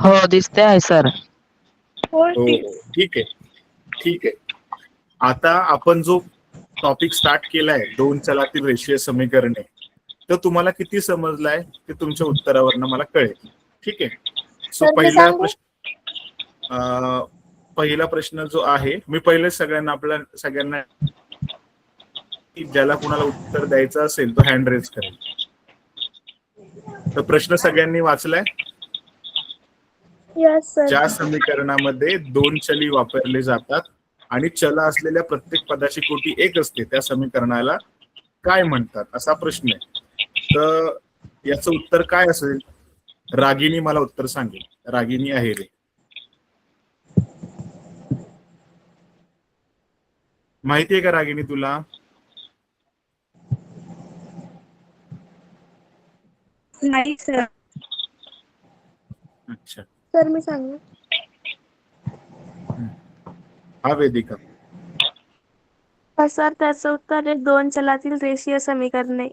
हो दिसते आहे सर. हो हो ठीक आहे ठीक आहे. आता आपण जो टॉपिक स्टार्ट केलाय दोन चलातील रेषीय समीकरणे, तर तुम्हाला किती समजलाय ते तुमच्या उत्तरावरनं मला कळेल. ठीक आहे. सो सर मी सांगू? पहिला प्रश्न जो आहे, मी पहिले सगळ्यांना ज्याला कुणाला उत्तर द्यायचं असेल तो हँड रेज करेल. तर प्रश्न सगळ्यांनी वाचलाय. Yes sir. ज्या समीकरणामध्ये दोन चली वापरले जातात आणि चल असलेल्या प्रत्येक पदाची कोटी एक असते त्या समीकरणाला काय म्हणतात, असा प्रश्न आहे. तर याचं उत्तर काय असेल? रागिनी मला उत्तर सांगेल. रागिनी आहेरे, माहितीये का रागिनी तुला? नाही सर. अच्छा. सर मी सांगू? हा वेदिका. सर त्याचं उत्तर आहे दोन चलातील रेषीय समीकरणे.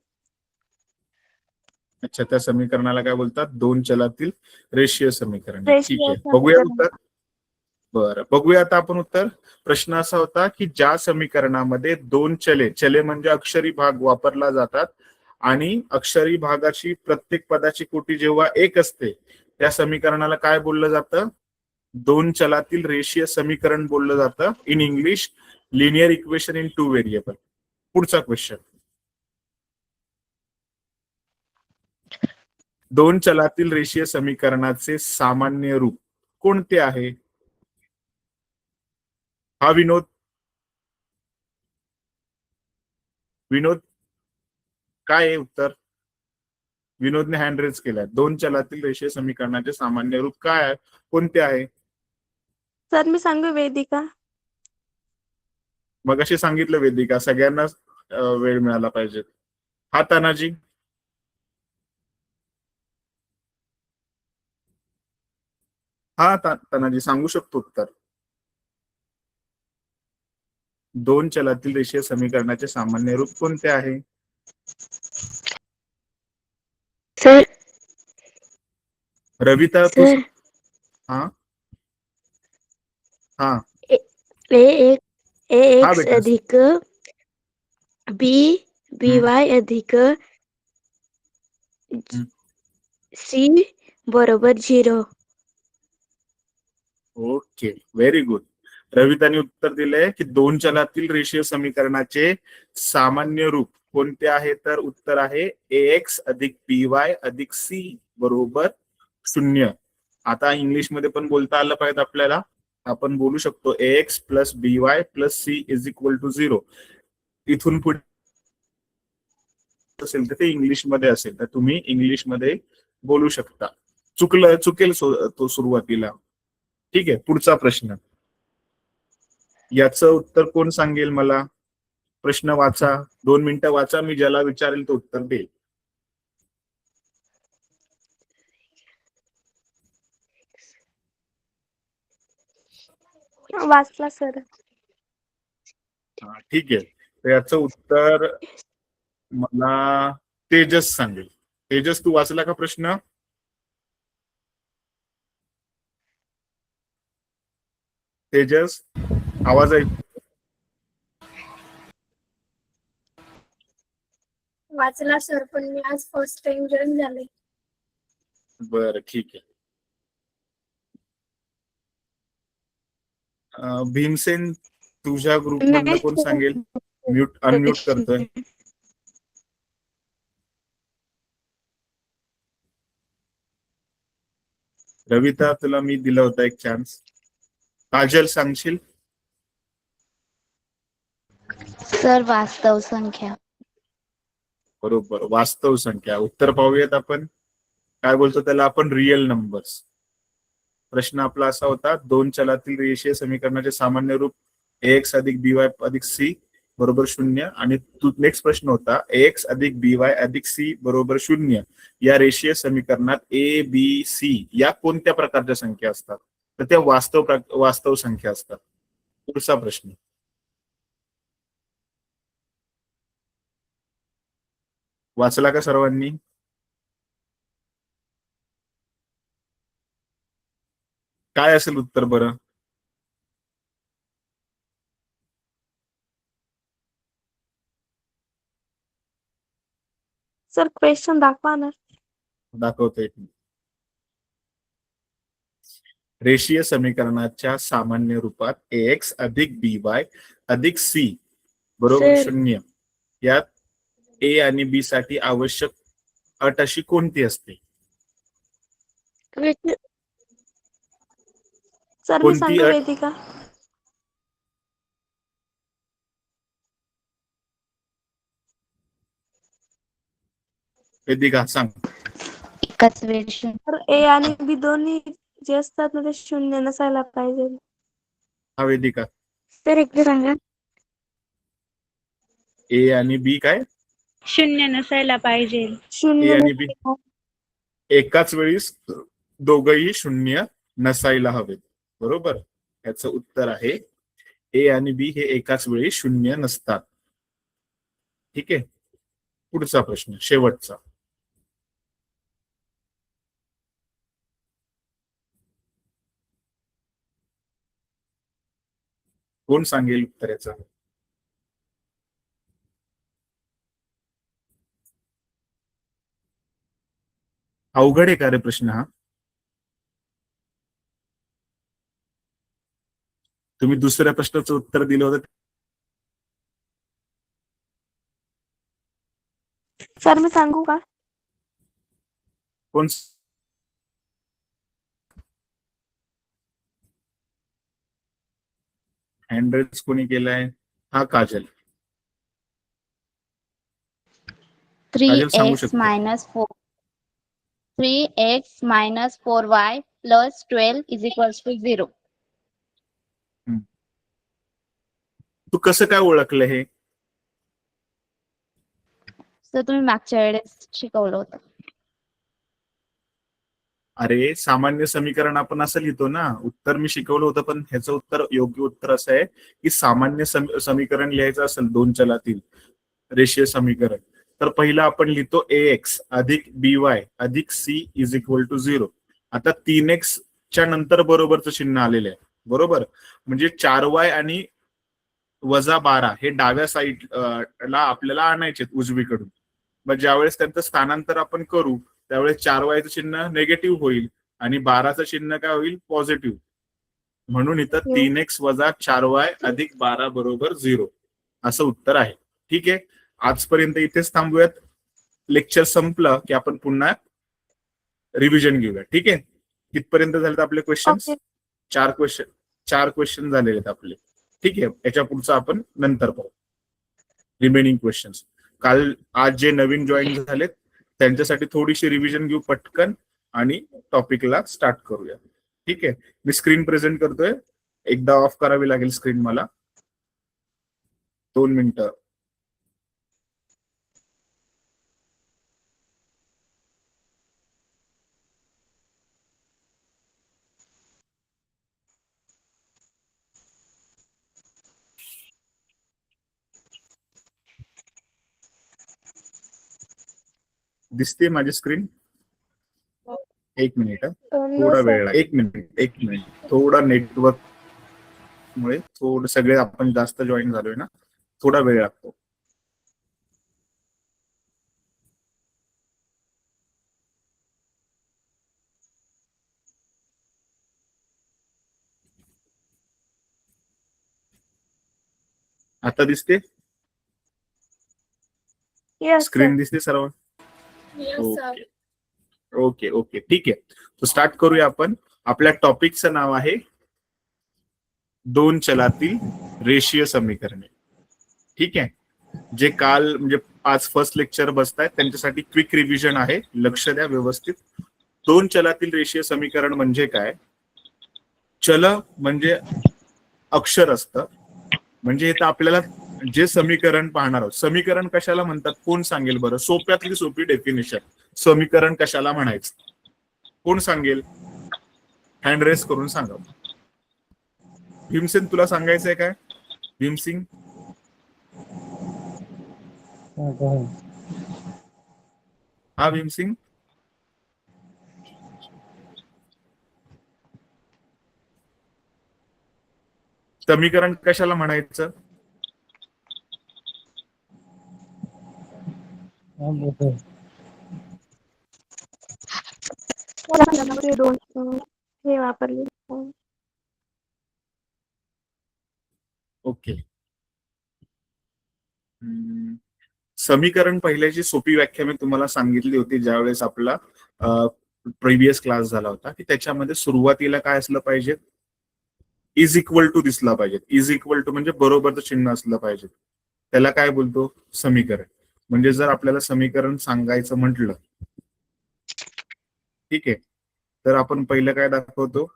अच्छा, त्या समीकरणाला काय बोलतात? दोन चलातील रेषीय समीकरणे. ठीक रेषीय आहे, बघूया समीकरण. उत्तर. बरं, बघूया आता आपण उत्तर. प्रश्न असा होता की ज्या समीकरणामध्ये दोन चले म्हणजे अक्षरी भाग वापरला जातात आणि अक्षरी भागाची प्रत्येक पदाची कोटी जेव्हा एक असते त्या समीकरणाला काय बोललं जातं? दोन चलातील रेषीय समीकरण बोललं जातं. In English linear equation in two variable. पुढचा क्वेश्चन. दोन चलातील रेषीय समीकरणाचे सामान्य रूप कोणते आहे? हा विनोद काय आहे उत्तर? विनोदने हँड रेज केलाय. दोन चलातील रेषीय समीकरणाचे सामान्य रूप काय आहे, कोणते आहे? सर मी सांगू? वेदिका. मगाशी सांगितलं वेदिका, सगळ्यांना वेळ मिळाला पाहिजे. हा तानाजी. हा तानाजी सांगू शकतो उत्तर. दोन चलातील रेषीय समीकरणाचे सामान्य रूप कोणते आहे? सर. रविता तू. सर. हा हा ए हा एक्स बेटा. अधिक बी वाय अधिक सी बरोबर 0. Okay, very good. रविताने उत्तर दिलंय की दोन चलातील रेषीय समीकरणाचे सामान्य रूप कोणते आहे, तर उत्तर आहे ax अधिक by अधिक c बरोबर 0. आता इंग्लिश मध्ये पण बोलता आलं पाहिजे आपल्याला. आपण बोलू शकतो ax plus by plus c is equal to 0. इथून पुढे असेल तर ते इंग्लिश मध्ये असेल तर तुम्ही इंग्लिश मध्ये बोलू शकता. चुकेल तो सुरुवातीला. ठीक आहे. पुढचा प्रश्न. याचं उत्तर कोण सांगेल मला? प्रश्न वाचा, 2 मिनिटं वाचा. मी ज्याला विचारेल तो उत्तर देईल. वाचला सर. ठीक आहे. तर याचं उत्तर मला तेजस सांगेल. तेजस, तू वाचला का प्रश्न? तेजस, आवाज ऐक. वाचला सर, पण मी आज फर्स्ट टाइम जॉईन झाले. बरं ठीक आहे. भीमसेन, तुझ्या ग्रुप मधनं कोण सांगेल? अनम्यूट करतोय. रविता, तुला मी दिला होता एक चान्स. काजल, सांगशील? सर वास्तव संख्या. बरोबर, वास्तव संख्या. उत्तर पाहूयात आपण. काय बोलतो त्याला आपण? Real numbers. प्रश्न आपला असा होता, दोन चलातील रेषीय समीकरणाचे सामान्य रूप ax अधिक by अधिक c बरोबर 0. आणि नेक्स्ट प्रश्न होता ax अधिक by अधिक c बरोबर 0 या रेषीय समीकरणात a b c या कोणत्या प्रकारच्या संख्या असतात? तर त्या वास्तव संख्या असतात. पुढचा प्रश्न. वाचला का सर्वांनी? काय असेल उत्तर बरं? सर क्वेश्चन दाखवा ना. दाखवतोय. रेषीय समीकरणाच्या सामान्य रूपात ax अधिक by अधिक c बरोबर सर. 0 यात a आणि b साठी आवश्यक अट अशी कोणती असते? सर मी कोणती सांगू अट? वेदिका. वेदिका सांग. एकाच वेळी शून्य. तर ए आणि बी दोन्ही जे असतात ना ते शून्य नसायला पाहिजे. हा वेदिका. सर एकदा सांगा. ए आणि बी काय? शून्य नसायला पाहिजे. ए शून्य आणि बी नसायला. एकाच वेळी दोघही शून्य नसायला हवेत. बरोबर. याचं उत्तर आहे ए आणि बी हे एकाच वेळी शून्य नसतात. ठीक आहे. पुढचा प्रश्न शेवटचा. कोण सांगेल उत्तराचं? अवघड आहे का रे प्रश्न हा? तुम्ही दुसऱ्या प्रश्नाचं उत्तर दिलं होतं. सर मी सांगू का? कोण? हँडरेज कोणी केलाय? हा काजल. काजल सांगू 3x शकते. minus 4 3x minus 4y plus 12 is equals to 0. तू कसं काय ओळखलं हे? तर तुम्ही मागच्या वेळेस शिकवलं होतं. अरे सामान्य समीकरण आपण असं लिहितो ना. उत्तर मी शिकवलं होतं पण ह्याचं उत्तर योग्य उत्तर असं आहे की सामान्य समीकरण लिहायचं असेल दोन चलातील रेषीय समीकरण तर पहिला आपण लिहितो ax अधिक by अधिक c इज इक्वल टू 0. आता 3x च्या नंतर बरोबरचं चिन्ह आलेलं आहे. बरोबर. म्हणजे 4y आणि वजा 12 हे डाव्या साईडला आपल्याला आणायचे उजवीकडून. मग ज्यावेळेस त्यांचं स्थानांतर आपण करू त्यावेळेस 4y चं चिन्ह निगेटिव्ह होईल आणि 12चं चिन्ह काय होईल? पॉझिटिव्ह. म्हणून इथं 3x वजा 4y अधिक 12 बरोबर 0 असं उत्तर आहे. ठीक आहे. आजपर्यंत इथेच थांबूयात. लेक्चर संपलं की आपण पुन्हा रिव्हिजन घेऊया. ठीक आहे. कितपर्यंत झालेत आपले क्वेश्चन्स? Okay. 4 क्वेश्चन झालेले आहेत आपले. ठीक आहे. याच्या पुढचं आपण नंतर पाहू रिमेनिंग क्वेश्चन्स. काल आज जे नवीन जॉईन झालेत त्यांच्यासाठी थोडीशी रिव्हिजन घेऊ पटकन आणि टॉपिकला स्टार्ट करूया. ठीक आहे. मी स्क्रीन प्रेझेंट करतोय. एकदा ऑफ करावी लागेल स्क्रीन मला. 2 मिनिटं. दिसते माझी स्क्रीन? एक मिनिट. थोडा वेळ. एक मिनिट. थोडा नेटवर्क मुळे थोडं सगळे आपण जास्त जॉईन झालोय ना थोडा वेळ लागतो. आता दिसते? स्क्रीन दिसते सर्व? ओके ओके ओके ठीक आहे. तो स्टार्ट करूया आपण. आपल्या टॉपिकचं नाव आहे दोन चलातील रेषीय समीकरणे. ठीक आहे. जे काल म्हणजे आज फर्स्ट लेक्चर बसतायत त्यांच्यासाठी क्विक रिव्हिजन आहे. लक्ष द्या व्यवस्थित. दोन चलातील रेषीय समीकरण म्हणजे काय? चल म्हणजे अक्षर असतं. म्हणजे इथं आपल्याला जे समीकरण पाहणार आहोत. समीकरण कशाला म्हणतात कोण सांगेल बरं? सोप्यातली सोपी डेफिनेशन. समीकरण कशाला म्हणायचं कोण सांगेल? हँड रेस करून सांगा. भीमसेन तुला सांगायचंय काय? भीमसिंग. हा भीमसिंग. समीकरण कशाला म्हणायचं? ते दोन हे वापरले. ओके. समीकरण पहिल्याची सोपी व्याख्या मी तुम्हाला सांगितली होती ज्यावेळेस आपला प्रिव्हियस क्लास झाला होता, की त्याच्यामध्ये सुरुवातीला काय असलं पाहिजे? इज इक्वल टू दिसला पाहिजे. इज इक्वल टू म्हणजे बरोबरचं चिन्ह असलं पाहिजे. त्याला काय बोलतो? समीकरण. म्हणजे जर आपल्याला समीकरण सांगायचं म्हटलं, ठीक आहे, तर आपण पहिलं काय दाखवतो?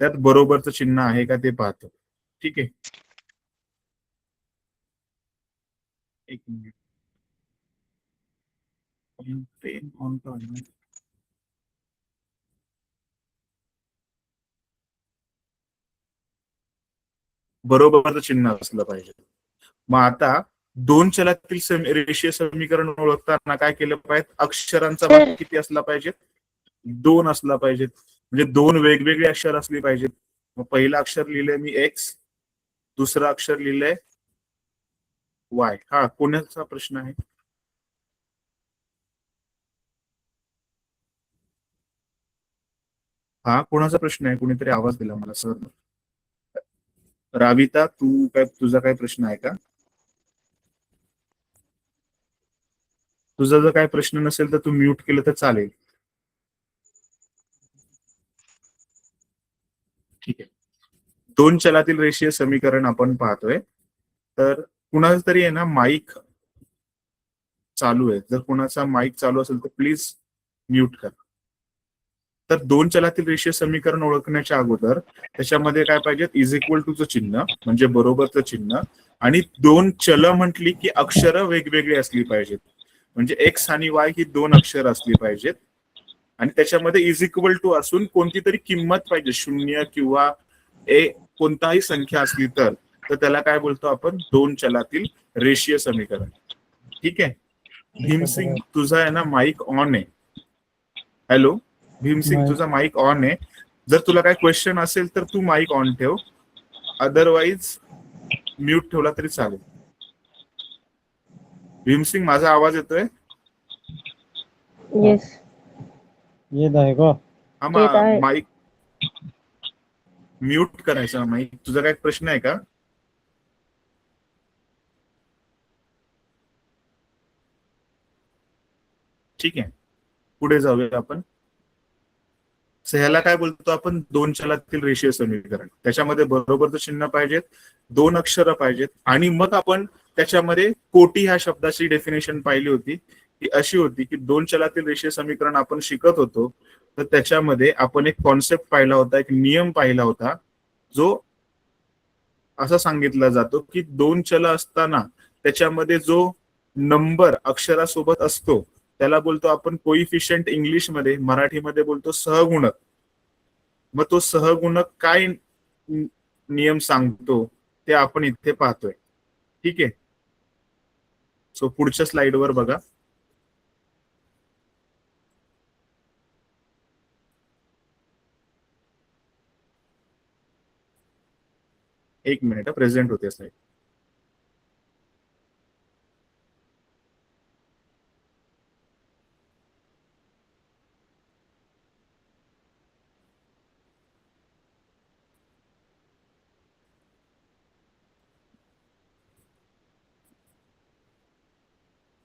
त्यात बरोबरचं चिन्ह आहे का ते पाहतो. ठीक आहे, एक मिनिट. पेन ऑन तो आहे ना? बरोबरचं चिन्ह असलं पाहिजे. मग आता दोन चलातील रेषीय समीकरण ओळखताना काय केलं पाहिजे? अक्षरांचा भाग किती असला पाहिजे? 2 असला पाहिजेत. म्हणजे 2 वेगवेगळे अक्षर असले पाहिजेत. मग पहिलं अक्षर लिहिलंय मी एक्स, दुसरं अक्षर लिहिलंय वाय. हा कोणाचा प्रश्न आहे? हा कोणाचा प्रश्न आहे? कोणीतरी आवाज दिला मला सर. राविता, तुझा काय प्रश्न आहे का? तुझा जर काय प्रश्न नसेल तर तू म्यूट केलं तर चालेल. ठीक आहे. दोन चलातील रेषीय समीकरण आपण पाहतोय. तर कुणाचा तरी आहे ना माईक चालू आहे. जर कुणाचा माईक चालू असेल तर प्लीज म्यूट करा. तर दोन चलातील रेषीय समीकरण ओळखण्याच्या अगोदर त्याच्यामध्ये काय पाहिजे? इज इक्वल टूचं चिन्ह म्हणजे बरोबरचं चिन्ह, आणि दोन चल म्हटली की अक्षरं वेगवेगळी असली पाहिजेत. म्हणजे एक्स आणि वाय ही दोन अक्षर असली पाहिजेत, आणि त्याच्यामध्ये इज इक्वल टू असून कोणती तरी किंमत पाहिजे, 0 किंवा कोणताही संख्या असली तर त्याला काय बोलतो आपण? दोन चलातील रेषीय समीकरण. ठीक आहे. भीमसिंग, तुझा आहे ना माईक ऑन आहे. हॅलो भीमसिंग, तुझा माईक ऑन आहे. जर तुला काय क्वेश्चन असेल तर तू माईक ऑन ठेव, अदरवाइज म्यूट ठेवला तरी चालेल. भीमसिंग, माझा आवाज येतोय? येस, येत आहे का? हा, माईक म्यूट करायचा. माईक, तुझा काय प्रश्न आहे का? ठीक आहे, पुढे जाऊया आपण. ह्याला काय बोलतो आपण? दोन चलातील रेषीय समीकरण. त्याच्यामध्ये बरोबरचं चिन्ह पाहिजेत, दोन अक्षर पाहिजेत, आणि मग आपण त्याच्यामध्ये कोटी ह्या शब्दाची डेफिनेशन पाहिली होती. ती अशी होती की दोन चलातील रेषीय समीकरण आपण शिकत होतो, तर त्याच्यामध्ये आपण एक कॉन्सेप्ट पाहिला होता, एक नियम पाहिला होता, जो असा सांगितला जातो की दोन चल असताना त्याच्यामध्ये जो नंबर अक्षरासोबत असतो त्याला बोलतो आपण कोइफिशियंट. इंग्लिशमध्ये, मराठीमध्ये बोलतो सहगुणक. मग तो सहगुणक काय नियम सांगतो ते आपण इथे पाहतोय. ठीक आहे, सो पुढच्या स्लाइडवर बघा. एक मिनिट, प्रेझेंट होते स्लाइड.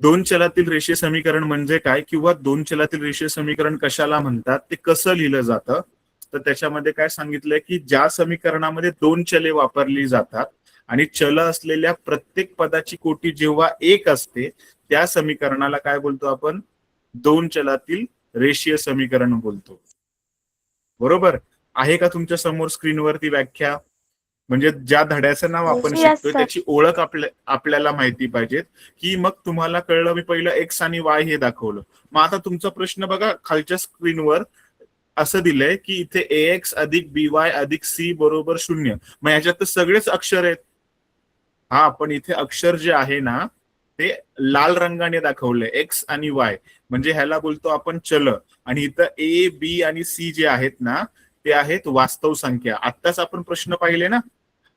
दोन चलातील रेषीय समीकरण म्हणजे काय, किंवा दोन चलातील रेषीय समीकरण कशाला म्हणतात, ते कसं लिहिलं जातं? तर त्याच्यामध्ये काय सांगितलंय की ज्या समीकरणामध्ये दोन चले वापरली जातात आणि चल असलेल्या प्रत्येक पदाची कोटी जेव्हा एक असते, त्या समीकरणाला काय बोलतो आपण? दोन चलातील रेषीय समीकरण बोलतो. बरोबर आहे का तुमच्या समोर स्क्रीनवरती व्याख्या? म्हणजे ज्या धड्याचं नाव आपण Yes, शिकतोय sir. त्याची ओळख आपल्याला माहिती पाहिजे. की मग तुम्हाला कळलं, मी पहिलं एक्स आणि वाय हे दाखवलं. मग आता तुमचा प्रश्न बघा, खालच्या स्क्रीनवर असं दिलंय की इथे ax अधिक by अधिक c बरोबर 0. मग याच्यात तर सगळेच अक्षर आहेत. हा, पण इथे अक्षर जे आहे ना ते लाल रंगाने दाखवले, एक्स आणि वाय, म्हणजे ह्याला बोलतो आपण चल. आणि इथं ए, बी आणि सी जे आहेत ना ते आहेत वास्तव संख्या. आत्ताच आपण प्रश्न पाहिले ना,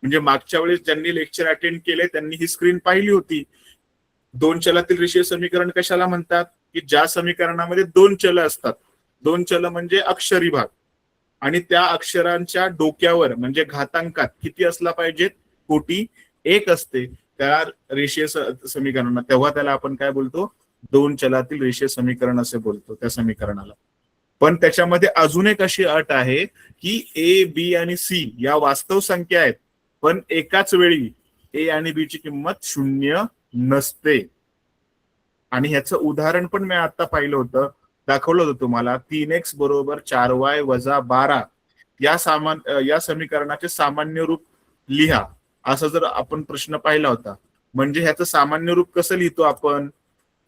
म्हणजे मागच्या वेळेस ज्यांनी लेक्चर अटेंड केले त्यांनी ही स्क्रीन पाहिली होती. दोन चलातील रेषीय समीकरण कशाला म्हणतात? की ज्या समीकरणामध्ये दोन चल असतात. दोन चल म्हणजे अक्षरी भाग, आणि त्या अक्षरांच्या डोक्यावर म्हणजे घातांकात किती असला पाहिजे? कोटी एक असते त्या रेषीय समीकरणाला. तेव्हा त्याला आपण काय बोलतो? दोन चलातील रेषीय समीकरण असे बोलतो त्या समीकरणाला. पण त्याच्यामध्ये अजून एक अशी अट आहे की ए, बी आणि सी या वास्तव संख्या आहेत, पण एकाच वेळी ए आणि बी ची किंमत 0 नसते. आणि ह्याचं उदाहरण पण मी आता पाहिलं होतं, दाखवलं होतं तुम्हाला. 3x बरोबर 4y वजा 12 या समीकरणाचे सामान्य रूप लिहा, असं जर आपण प्रश्न पाहिला होता. म्हणजे ह्याचं सामान्य रूप कसं लिहितो आपण?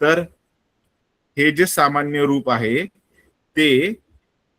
तर हे जे सामान्य रूप आहे ते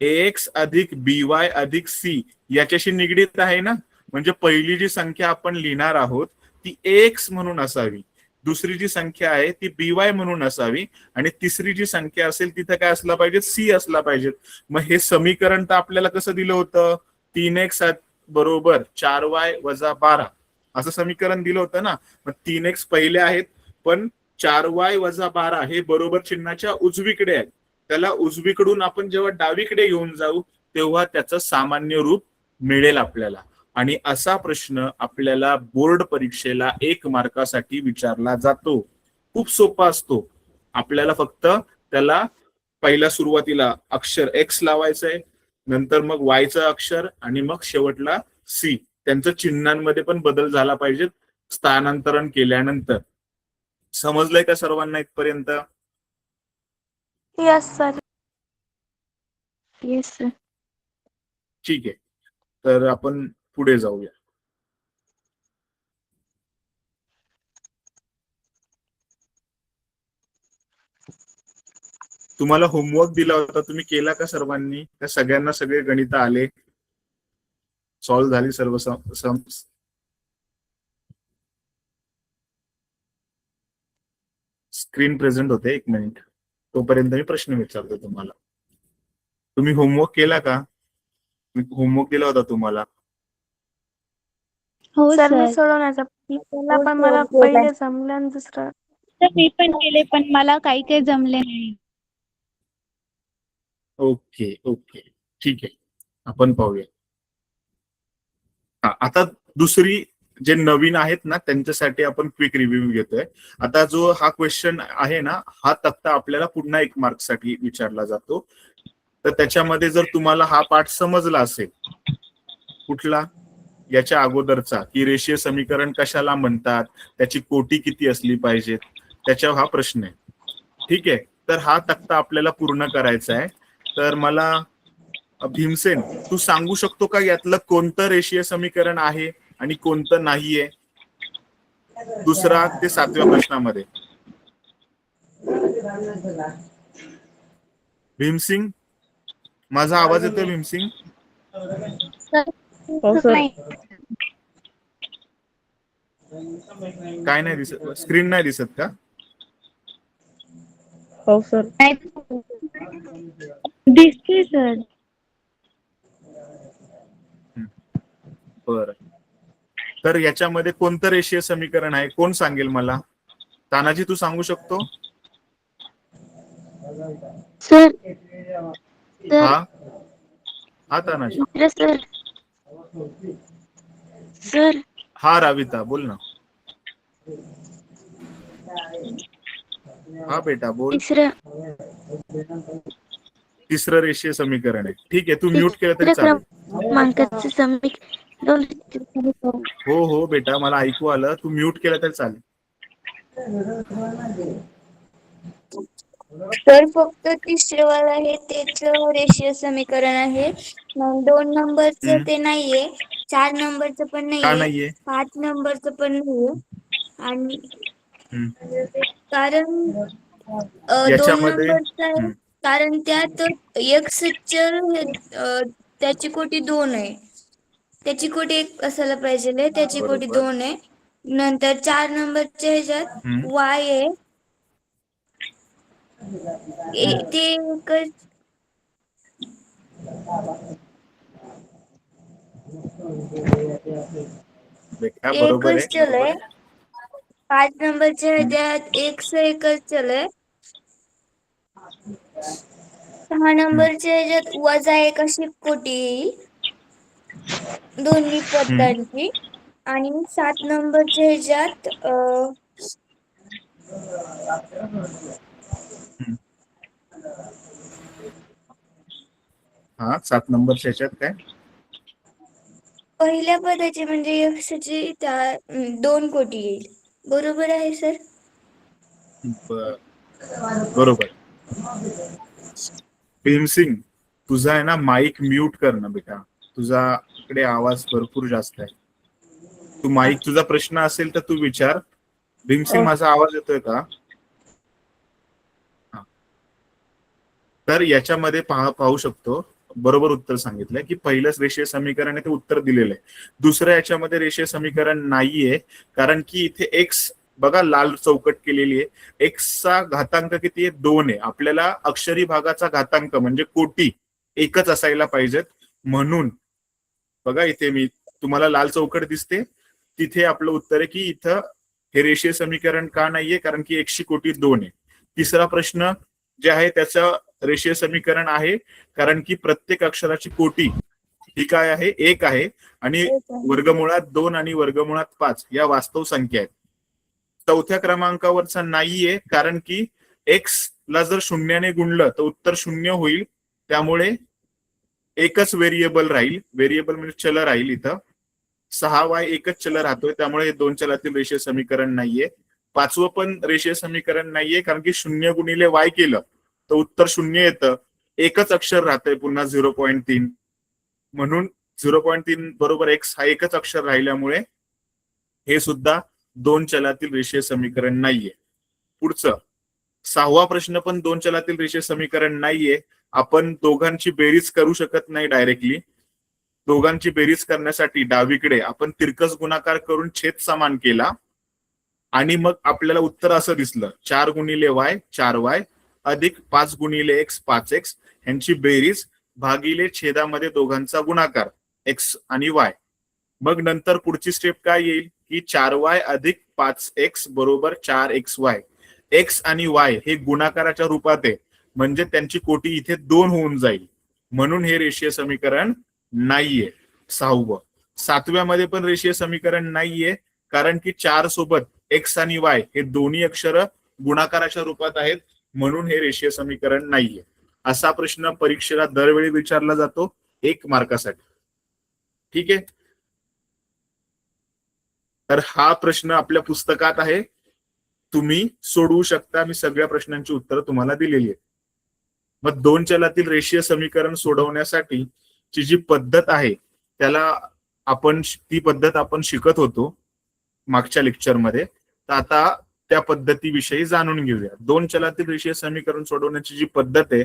ax अधिक by अधिक c याच्याशी निगडीत आहे ना. म्हणजे पहिली जी संख्या आपण लिहिणार आहोत ती ax म्हणून असावी, दुसरी जी संख्या आहे ती by म्हणून असावी, आणि तिसरी जी संख्या असेल तिथे काय असला पाहिजे? c असला पाहिजे. मग हे समीकरण तर आपल्याला कसं दिलं होतं? 3x बरोबर 4y वजा 12 असं समीकरण दिलं होतं ना. मग 3x पहिले आहेत, पण 4y वजा 12 हे बरोबर चिन्हाच्या उजवीकडे आहे. त्याला उजवीकडून आपण जेव्हा डावीकडे घेऊन जाऊ तेव्हा त्याचं सामान्य रूप मिळेल आपल्याला. आणि असा प्रश्न आपल्याला बोर्ड परीक्षेला 1 मार्कासाठी विचारला जातो. खूप सोपा असतो. आपल्याला फक्त त्याला पहिल्या सुरुवातीला अक्षर एक्स लावायचंय, नंतर मग वायचं अक्षर, आणि मग शेवटला सी. त्यांचं चिन्हांमध्ये पण बदल झाला पाहिजे स्थानांतरण केल्यानंतर. समजलंय का सर्वांना इथपर्यंत? Yes sir. Yes, sir. ठीक आहे, तर आपण पुढे जाऊया. तुम्हाला होमवर्क दिला होता, तुम्ही केला का सर्वांनी? त्या सगळ्यांना सगळे गणित आले, सॉल्व्ह झाली सर्व सम्स? स्क्रीन प्रेझेंट होते, 1 मिनिट, तोपर्यंत मी प्रश्न विचारतो तुम्हाला. तुम्ही होमवर्क केला का? मी होमवर्क दिला होता तुम्हाला. हो सर मी सर. सोडवण्याचा प्रयत्न केला, हो, पण sir. मला केलं. पहिले जमलं आणि दुसरं. तर मी पण केले, पण मला काही काही जमले नाही. ओके ओके, ठीक आहे, आपण पाहूया. आता दुसरी जे नवीन आहेत ना त्यांच्यासाठी आपण क्विक रिव्ह्यू घेतोय. आता जो हा क्वेश्चन आहे ना, हा तक्ता आपल्याला पुन्हा 1 मार्कसाठी विचारला जातो. तर त्याच्यामध्ये जर तुम्हाला हा पाठ समजला असेल, कुठला? याच्या अगोदरचा, की रेषीय समीकरण कशाला म्हणतात, त्याची कोटी किती असली पाहिजेत, त्याच्यावर हा प्रश्न आहे. ठीक आहे, तर हा तक्ता आपल्याला पूर्ण करायचा आहे. तर मला भीमसेन, तू सांगू शकतो का यातलं कोणतं रेषीय समीकरण आहे आणि कोणतं नाहीये? 2 ते 7व्या प्रश्नामध्ये. भीमसिंग, माझा आवाज येतोय भीमसिंग? सर, हो सर. नाही. काय नाही दिसत? स्क्रीन नाही दिसत का? हो सर. दिसते सर. बरं, तर याच्यामध्ये कोणतं रेषीय समीकरण आहे? कोण सांगेल मला? तानाजी, तू सांगू शकतो? सर. हा हा तानाजी. सर. सर. हा राविता, बोल ना. हा बेटा बोल. तिसरं रेषीय समीकरण आहे. ठीक आहे, तू म्यूट केलं तरी चालेल. क्रमांकाचे समीकरण. हो हो बेटा, मला ऐकू आलं. तू म्यूट केलं तरी चालेल. तर फक्त तिसरंवाला आहे तेच रेषीय समीकरण आहे. 2 नंबरचं ते नाहीये, 4 नंबरचं पण का नाहीये, नाहीये? 5 नंबरचं पण नाहीये. आणि कारण 2 याच्यामध्ये नंबरचं आहे, कारण त्यात x चल त्याची कोटी 2 आहे. त्याची कोटी 1 असायला पाहिजे, त्याची कोटी बरोबर. 2 आहे. नंतर 4 नंबरच्या ह्याच्यात y आहे. ते एकच. बेटा बरोबर एकच चल आहे. आहे. 5 नंबरच्या ह्याच्यात एकच चल आहे. 6 नंबरच्या ह्याच्यात वजा 1 अशी कोटी येईल दोन्ही पदांची. आणि 7 नंबरच्या ह्याच्यात हा 7 नंबरच्या ह्याच्यात काय पहिल्या पदाची म्हणजे यक्षची त्या 2 कोटी येईल. बरोबर आहे सर? बरोबर. भीमसिंग तुझा आहे ना माईक म्यूट कर ना बेटा, तुझा इकडे आवाज भरपूर जास्त आहे. तू माईक तुझा प्रश्न असेल तर तू विचार. भीमसिंग माझा आवाज येतोय का? तर याच्यामध्ये पाहू शकतो बरोबर उत्तर सांगितलंय की पहिलंच रेषीय समीकरण आहे ते उत्तर दिलेलं आहे. दुसरं याच्यामध्ये रेषीय समीकरण नाहीये कारण की इथे एक्स बघा लाल चौकट केलेली आहे. एक्सचा घातांक किती आहे? 2 आहे. आपल्याला अक्षरी भागाचा घातांक म्हणजे कोटी एकच असायला पाहिजेत. म्हणून बघा इथे मी तुम्हाला लाल चौकट दिसते तिथे आपलं उत्तर आहे की इथं हे रेषीय समीकरण का नाहीये कारण की एक्सची कोटी 2 आहे. तिसरा प्रश्न जे आहे त्याचं रेषीय समीकरण आहे कारण की प्रत्येक अक्षराची कोटी ही काय आहे? 1 आहे आणि वर्गमुळात 2 आणि वर्गमुळात 5 या वास्तव संख्या आहेत. चौथ्या क्रमांकावरचा नाहीये कारण की एक्स ला जर शून्याने गुणलं तर उत्तर 0 होईल. त्यामुळे एकच व्हेरिएबल राहील. व्हेरिएबल म्हणजे चल राहील. इथं 6y एकच चल राहतोय त्यामुळे हे 2 चलातील रेषीय समीकरण नाहीये. 5वं पण रेषीय समीकरण नाहीये कारण की 0 गुणिले y केलं तर उत्तर 0 येतं. एकच अक्षर राहतंय पुन्हा 0.3 म्हणून 0.3 बरोबर एक्स हा एकच अक्षर राहिल्यामुळे हे सुद्धा 2 चलातील रेषीय समीकरण नाहीये. पुढचं 6वा प्रश्न पण 2 चलातील रेषीय समीकरण नाहीये. आपण दोघांची बेरीज करू शकत नाही डायरेक्टली. दोघांची बेरीज करण्यासाठी डावीकडे आपण तिरकस गुणाकार करून छेद समान केला आणि मग आपल्याला उत्तर असं दिसलं 4 गुणिले y 4y अधिक 5 गुणिले x 5x यांची बेरीज भागिले छेदामध्ये दोघांचा गुणाकार x आणि y. मग नंतर पुढची स्टेप काय येईल की 4y अधिक 5x बरोबर 4xy. x आणि y हे गुणाकाराच्या रूपात आहे म्हणजे त्यांची कोटी इथे 2 होऊन जाईल म्हणून हे रेषीय समीकरण नाहीये. 6वं 7व्या मध्ये पण रेषीय समीकरण नाहीये कारण की 4 सोबत x आणि y हे दोन्ही अक्षर गुणाकाराच्या रूपात आहेत म्हणून हे रेषीय समीकरण नाहीये. असा प्रश्न परीक्षेला दरवेळी विचारला जातो 1 मार्कासाठी. ठीक आहे. तर हा प्रश्न आपल्या पुस्तकात आहे, तुम्ही सोडवू शकता. मी सगळ्या प्रश्नांची उत्तरं तुम्हाला दिलेली आहेत. मग 2 चलातील रेषीय समीकरण सोडवण्यासाठी ची जी पद्धत आहे त्याला ती पद्धत आपण शिकत होतो मागच्या लेक्चरमध्ये. तर आता त्या पद्धतीविषयी जाणून घेऊया. 2 चलातील रेषीय समीकरण सोडवण्याची जी पद्धत आहे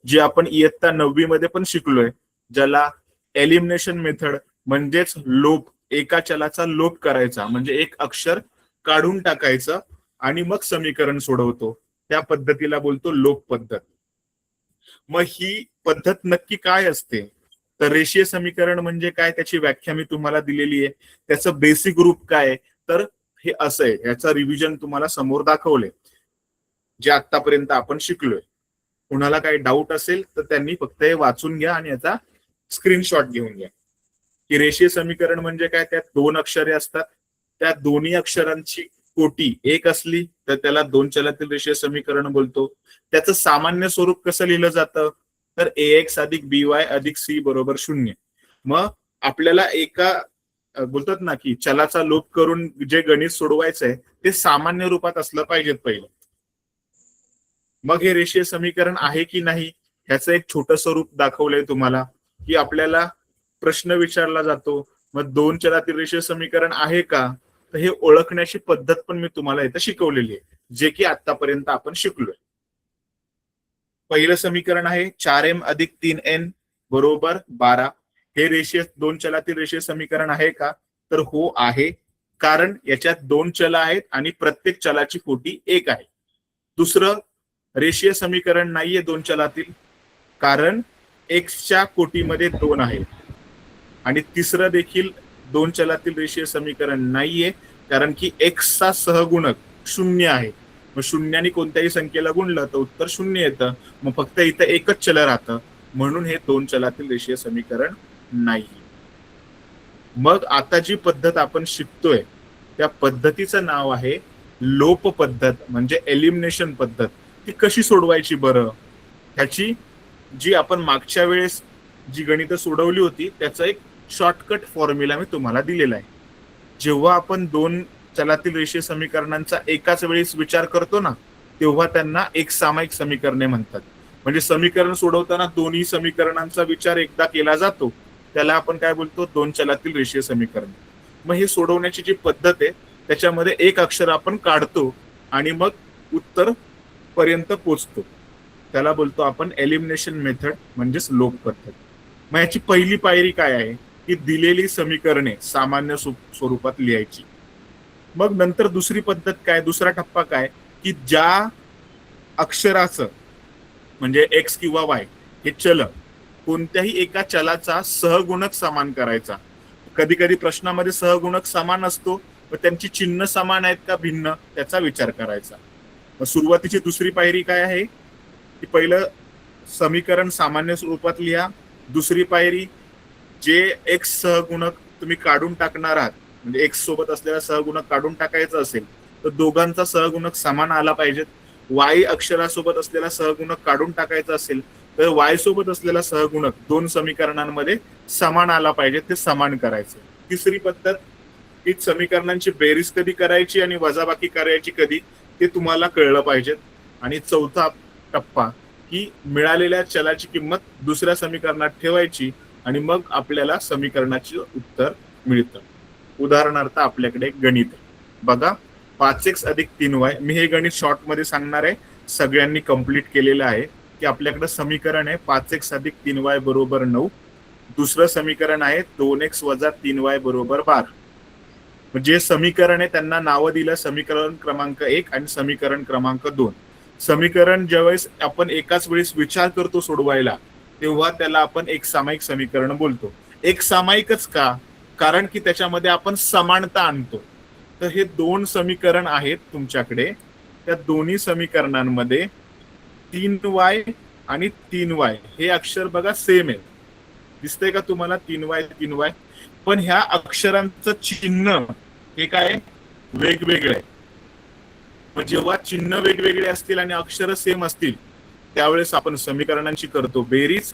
जी आपण इयत्ता 9वी मध्ये पण शिकलोय ज्याला एलिमिनेशन मेथड म्हणजेच लोप, एका चलाचा लोप करायचा म्हणजे एक अक्षर काढून टाकायचं आणि मग समीकरण सोडवतो त्या पद्धतीला बोलतो लोप पद्धत. मग ही पद्धत नक्की काय असते तर रेषीय समीकरण म्हणजे काय त्याची व्याख्या मी तुम्हाला दिलेली आहे. त्याचं बेसिक रूप काय तर हे असं आहे. याचा रिव्हिजन तुम्हाला समोर दाखवले जे आतापर्यंत आपण शिकलोय. कुणाला काही डाऊट असेल तर त्यांनी फक्त हे वाचून घ्या आणि याचा स्क्रीनशॉट घेऊन घ्या की रेषीय समीकरण म्हणजे काय. त्यात 2 अक्षरे असतात. त्या दोन्ही अक्षरांची कोटी 1 असली तर त्याला 2 चलातील रेषीय समीकरण बोलतो. त्याचं सामान्य स्वरूप कसं लिहिलं जातं तर ax अधिक by अधिक c बरोबर 0. मग आपल्याला एका बोलतात ना की चलाचा लोप करून जे गणित सोडवायचंय ते सामान्य रूपात असलं पाहिजे पहिलं. मग हे रेषीय समीकरण आहे की नाही ह्याचं एक छोटं स्वरूप दाखवलंय तुम्हाला की आपल्याला प्रश्न विचारला जातो मग 2 चलातील रेषीय समीकरण आहे का तर हे ओळखण्याची पद्धत पण मी तुम्हाला इथं शिकवलेली आहे जे की आतापर्यंत आपण शिकलोय. पहिलं समीकरण आहे 4m अधिक 3n बरोबर 12. हे रेषीय 2 चलातील रेषीय समीकरण आहे का तर हो आहे कारण याच्यात 2 चल आहेत आणि प्रत्येक चलाची कोटी 1 आहे. दुसरं रेषीय समीकरण नाहीये 2 चलातील कारण x च्या कोटीमध्ये 2 आहे आणि तिसरं देखील दोन चलातील रेषीय समीकरण नाहीये, कारण की x चा सहगुणक 0 आहे. मग शून्याने कोणत्याही संख्येला गुणलं तर उत्तर 0 येतं. मग फक्त इथं एकच चल राहतं, म्हणून हे दोन चलातील रेषीय समीकरण नाही. मग आता जी पद्धत आपण शिकतोय त्या पद्धतीचं नाव आहे लोप पद्धत, म्हणजे एलिमिनेशन पद्धत. ती कशी सोडवायची बरं? ह्याची जी आपण मागच्या वेळेस जी गणितं सोडवली होती त्याचा एक शॉर्टकट फॉर्म्युला मी तुम्हाला दिलेला आहे. जेव्हा आपण दोन चलातील रेषीय समीकरणांचा एकाच वेळेस विचार करतो ना, तेव्हा त्यांना एक सामायिक समीकरणे म्हणतात. म्हणजे समीकरण सोडवताना दोन्ही समीकरणांचा विचार एकदा केला जातो, त्याला आपण काय बोलतो? दोन चलातील रेषीय समीकरण. मग हे सोडवण्याची जी पद्धत आहे त्याच्यामध्ये एक अक्षर आपण काढतो आणि मग उत्तर पर्यंत पोचतो, त्याला बोलतो आपण एलिमिनेशन मेथड, म्हणजेच लोप पद्धत. मग याची पहिली पायरी काय आहे की दिलेली समीकरणे सामान्य स्वरूपात लिहायची. मग नंतर दुसरी पद्धत काय, दुसरा टप्पा काय की ज्या अक्षराचं म्हणजे एक्स किंवा वाय हे चल, कोणत्याही एका चलाचा सहगुणक समान करायचा. कधी कधी प्रश्नामध्ये सहगुणक समान असतो, व त्यांची चिन्ह समान आहेत का भिन्न त्याचा विचार करायचा. मग सुरुवातीची दुसरी पायरी काय आहे की पहिलं समीकरण सामान्य स्वरूपात लिहा. दुसरी पायरी, जे एक्स सहगुणक तुम्ही काढून टाकणार आहात, म्हणजे एक्स सोबत असलेला सहगुणक काढून टाकायचा असेल तर दोघांचा सहगुणक समान आला पाहिजेत. वाय अक्षरासोबत असलेला सहगुणक काढून टाकायचा असेल तर वाय सोबत असलेला सहगुणक दोन समीकरणांमध्ये समान आला पाहिजे, ते समान करायचं. तिसरी पद्धत ही समीकरणांची बेरीज कधी करायची आणि वजाबाकी करायची कधी, ते तुम्हाला कळलं पाहिजे. आणि चौथा टप्पा की मिळालेल्या चलाची किंमत दुसऱ्या समीकरणात ठेवायची आणि मग आपल्याला समीकरणाचे उत्तर मिळतं. उदाहरणार्थ आपल्याकडे एक गणित आहे बघा, 5x अधिक 3y. मी हे गणित शॉर्ट मध्ये सांगणार आहे, सगळ्यांनी कंप्लीट केलेलं आहे. की आपल्याकडे समीकरण आहे 5x अधिक 3y बरोबर 9. दुसरं समीकरण आहे 2x वजा 3y बरोबर 12. जे समीकरण आहे त्यांना नावं दिलं समीकरण क्रमांक 1 आणि समीकरण क्रमांक 2. समीकरण ज्यावेळेस आपण एकाच वेळेस विचार करतो सोडवायला, तेव्हा त्याला आपण एक सामायिक समीकरण बोलतो. एक सामायिकच का? कारण की त्याच्यामध्ये आपण समानता आणतो. तर हे दोन समीकरण आहेत तुमच्याकडे, त्या दोन्ही समीकरणांमध्ये 3y आणि 3y हे अक्षर बघा सेम आहे, दिसतंय का तुम्हाला? 3y 3y. पण ह्या अक्षरांचं चिन्ह हे काय वेगवेगळे आहे. पण जेव्हा चिन्ह वेगवेगळे असतील आणि अक्षर सेम असतील त्यावेळेस आपण समीकरणांची करतो बेरीज.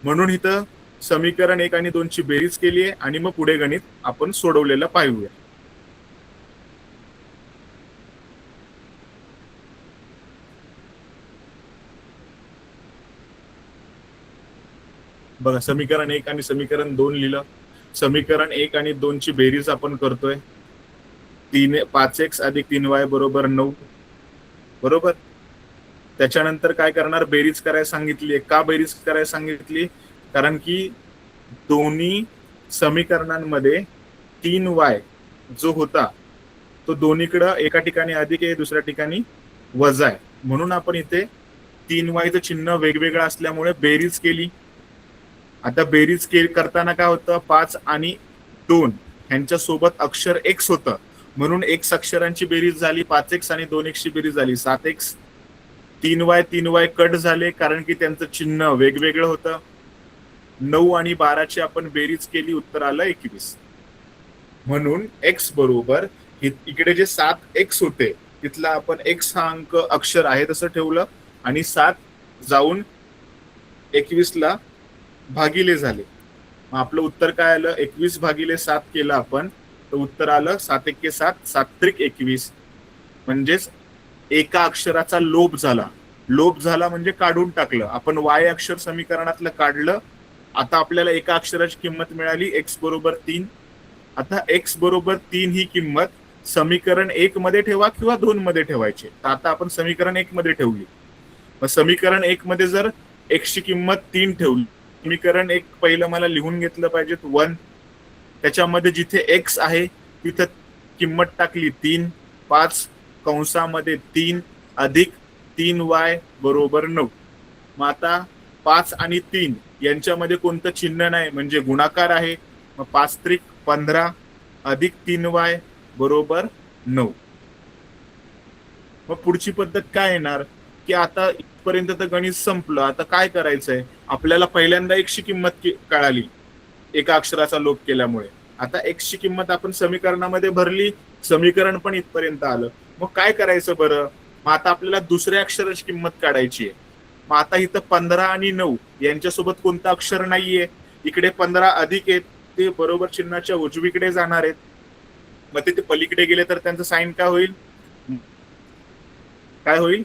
म्हणून इथं समीकरण 1 आणि 2 ची बेरीज केली आहे आणि मग पुढे गणित आपण सोडवलेलं पाहूया. बघा, समीकरण 1 आणि समीकरण 2 लिहिलं. समीकरण 1 आणि 2 ची बेरीज आपण करतोय. 5x अधिक 3y बरोबर 9 बरोबर. त्याच्यानंतर काय करणार? बेरीज करायला सांगितली. का बेरीज करायला सांगितली? कारण की दोन्ही समीकरणांमध्ये 3y जो होता तो दोन्हीकडं एका ठिकाणी अधिक आहे, दुसऱ्या ठिकाणी वजा आहे. म्हणून आपण इथे 3y चिन्ह वेगवेगळं असल्यामुळे बेरीज केली. आता बेरीज करताना काय होतं? 5 आणि 2 ह्यांच्या सोबत अक्षर x होतं, म्हणून x अक्षरांची बेरीज झाली 5x आणि 2x ची बेरीज झाली 7x. 3y 3y कट झाले कारण की त्यांचं चिन्ह वेगवेगळं होतं. 9 आणि 12 ची आपण बेरीज केली, उत्तर आलं 21. म्हणून x बरोबर इकडे जे 7x होते तिथला आपण x हा अंक अक्षर आहे तसं ठेवलं आणि 7 जाऊन 21 ला भागिले झाले. मग आपलं उत्तर काय आलं? 21 भागिले 7 केलं आपण, तर उत्तर आलं 7 × 7 7 × 21. म्हणजेच एका अक्षराचा लोप झाला. लोप झाला म्हणजे काढून टाकलं. आपण y अक्षर समीकरणातलं काढलं. आता आपल्याला एका अक्षराची किंमत मिळाली x बरोबर 3. आता x बरोबर 3 ही किंमत समीकरण 1 मध्ये ठेवा किंवा 2 मध्ये ठेवायची. तर आता आपण समीकरण 1 मध्ये ठेवली. मग समीकरण 1 मध्ये जर x ची किंमत 3 ठेवली, समीकरण 1 पहिलं मला लिहून घेतलं पाहिजे 1. त्याच्यामध्ये जिथे x आहे तिथं किंमत टाकली 3. 5 कंसामध्ये 3 अधिक 3y बरोबर 9. मग आता 5 आणि 3 यांच्यामध्ये कोणतं चिन्ह नाही म्हणजे गुणाकार आहे. मग 5 × 15 अधिक 3y बरोबर 9. मग पुढची पद्धत काय येणार की आता इथपर्यंत तर गणित संपलं, आता काय करायचंय आपल्याला? पहिल्यांदा x ची किंमत कळाली एका अक्षराचा लोप केल्यामुळे. आता x ची किंमत आपण समीकरणामध्ये भरली, समीकरण पण इथपर्यंत आलं. मग काय करायचं बरं? मग आता आपल्याला दुसऱ्या अक्षराची किंमत काढायची आहे. मग आता इथं 15 आणि 9 यांच्यासोबत कोणतं अक्षर नाहीये, इकडे 15 अधिक आहेत, ते बरोबर चिन्हाच्या उजवीकडे जाणार आहेत. मग ते पलीकडे गेले तर त्यांचं साईन काय होईल? काय होईल?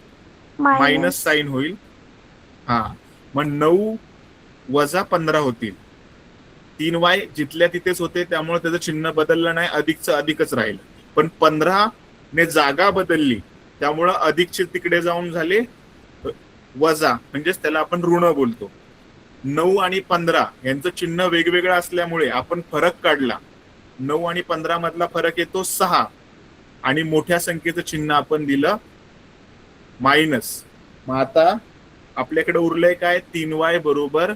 मायनस साईन होईल. हा, मग 9 वजा 15 होतील. 3y जिथल्या तिथेच होते त्यामुळे त्याचं चिन्ह बदललं नाही, अधिकचं अधिकच राहिलं. पण 15 ने जागा बदलली त्यामुळं अधिकचे तिकडे जाऊन झाले वजा, म्हणजेच त्याला आपण ऋण बोलतो. 9 आणि 15 यांचं चिन्ह वेगवेगळं असल्यामुळे आपण फरक काढला. 9 आणि 15 मधला फरक येतो 6 आणि मोठ्या संख्येचं चिन्ह आपण दिलं मायनस. मग आता आपल्याकडे उरलंय काय? 3y बरोबर